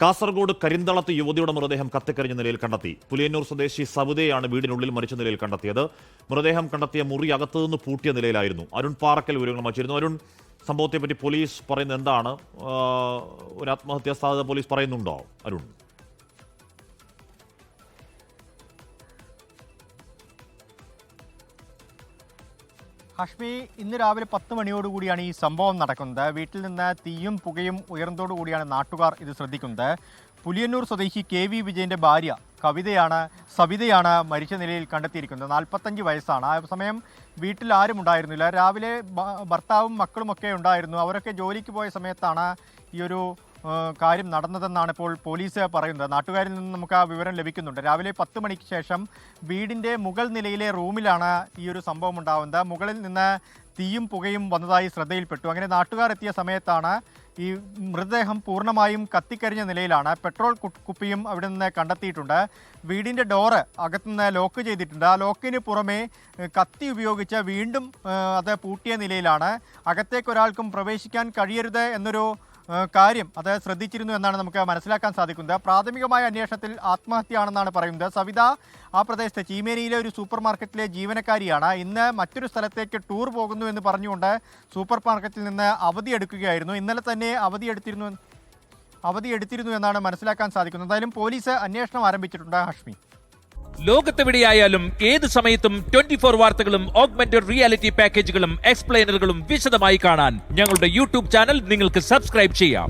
കാസർഗോഡ് കരിന്തളത്ത് യുവതിയുടെ മൃതദേഹം കത്തിക്കരിഞ്ഞ നിലയിൽ കണ്ടെത്തി. പുലിയന്നൂർ സ്വദേശി സവിതയാണ് വീടിനുള്ളിൽ മരിച്ച നിലയിൽ കണ്ടെത്തിയത്. മൃതദേഹം കണ്ടെത്തിയ മുറി അകത്തുനിന്ന് പൂട്ടിയ നിലയിലായിരുന്നു. അരുൺ പാറക്കൽ വിവരങ്ങൾ വച്ചിരുന്നു. അരുൺ, സംഭവത്തെപ്പറ്റി പോലീസ് പറയുന്നത് എന്താണ്? ഒരു ആത്മഹത്യാ സാധ്യത പോലീസ് പറയുന്നുണ്ടോ അരുൺ? ഹാഷ്മി, ഇന്ന് രാവിലെ 10 മണിയോടുകൂടിയാണ് ഈ സംഭവം നടക്കുന്നത്. വീട്ടിൽ നിന്ന് തീയും പുകയും ഉയർന്നതോടുകൂടിയാണ് നാട്ടുകാർ ഇത് ശ്രദ്ധിക്കുന്നത്. പുലിയന്നൂർ സ്വദേശി KV വിജയന്റെ ഭാര്യ സവിതയാണ് മരിച്ച നിലയിൽ കണ്ടെത്തിയിരിക്കുന്നത്. 45 വയസ്സാണ്. ആ സമയം വീട്ടിൽ ആരും ഉണ്ടായിരുന്നില്ല. രാവിലെ ഭർത്താവും മക്കളുമൊക്കെ ഉണ്ടായിരുന്നു. അവരൊക്കെ ജോലിക്ക് പോയ സമയത്താണ് ഈ ഒരു കാര്യം നടന്നതെന്നാണ് ഇപ്പോൾ പോലീസ് പറയുന്നത്. നാട്ടുകാരിൽ നിന്ന് നമുക്ക് ആ വിവരം ലഭിക്കുന്നുണ്ട്. രാവിലെ 10 മണിക്ക് ശേഷം വീടിൻ്റെ മുകൾ നിലയിലെ റൂമിലാണ് ഈ ഒരു സംഭവം ഉണ്ടാകുന്നത്. മുകളിൽ നിന്ന് തീയും പുകയും വന്നതായി ശ്രദ്ധയിൽപ്പെട്ടു. അങ്ങനെ നാട്ടുകാർ എത്തിയ സമയത്താണ് ഈ മൃതദേഹം പൂർണ്ണമായും കത്തിക്കരിഞ്ഞ നിലയിലാണ്. പെട്രോൾ കുപ്പിയും അവിടെ നിന്ന് കണ്ടെത്തിയിട്ടുണ്ട്. വീടിൻ്റെ ഡോറ് അകത്തുനിന്ന് ലോക്ക് ചെയ്തിട്ടുണ്ട്. ആ ലോക്കിന് പുറമെ കത്തി ഉപയോഗിച്ച് വീണ്ടും അത് പൂട്ടിയ നിലയിലാണ്. അകത്തേക്ക് ഒരാൾക്കും പ്രവേശിക്കാൻ കഴിയരുത് എന്നൊരു കാര്യം അത് ശ്രദ്ധിച്ചിരുന്നു എന്നാണ് നമുക്ക് മനസ്സിലാക്കാൻ സാധിക്കുന്നത്. പ്രാഥമികമായ അന്വേഷണത്തിൽ ആത്മഹത്യയാണെന്നാണ് പറയുന്നത്. സവിത ആ പ്രദേശത്തെ ചീമേനിയിലെ ഒരു സൂപ്പർ മാർക്കറ്റിലെ ജീവനക്കാരിയാണ്. ഇന്ന് മറ്റൊരു സ്ഥലത്തേക്ക് ടൂർ പോകുന്നു എന്ന് പറഞ്ഞുകൊണ്ട് സൂപ്പർ മാർക്കറ്റിൽ നിന്ന് അവധിയെടുക്കുകയായിരുന്നു. ഇന്നലെ തന്നെ അവധിയെടുത്തിരുന്നു എന്നാണ് മനസ്സിലാക്കാൻ സാധിക്കുന്നത്. എന്തായാലും പോലീസ് അന്വേഷണം ആരംഭിച്ചിട്ടുണ്ട്. ഹാഷ്മി, ലോകത്തെവിടെയായാലും ഏത് സമയത്തും 24 വാർത്തകളും ഓഗ്മെന്റഡ് റിയാലിറ്റി പാക്കേജുകളും എക്സ്പ്ലെയിനറുകളും വിശദമായി കാണാൻ ഞങ്ങളുടെ യൂട്യൂബ് ചാനൽ നിങ്ങൾക്ക് സബ്സ്ക്രൈബ് ചെയ്യാം.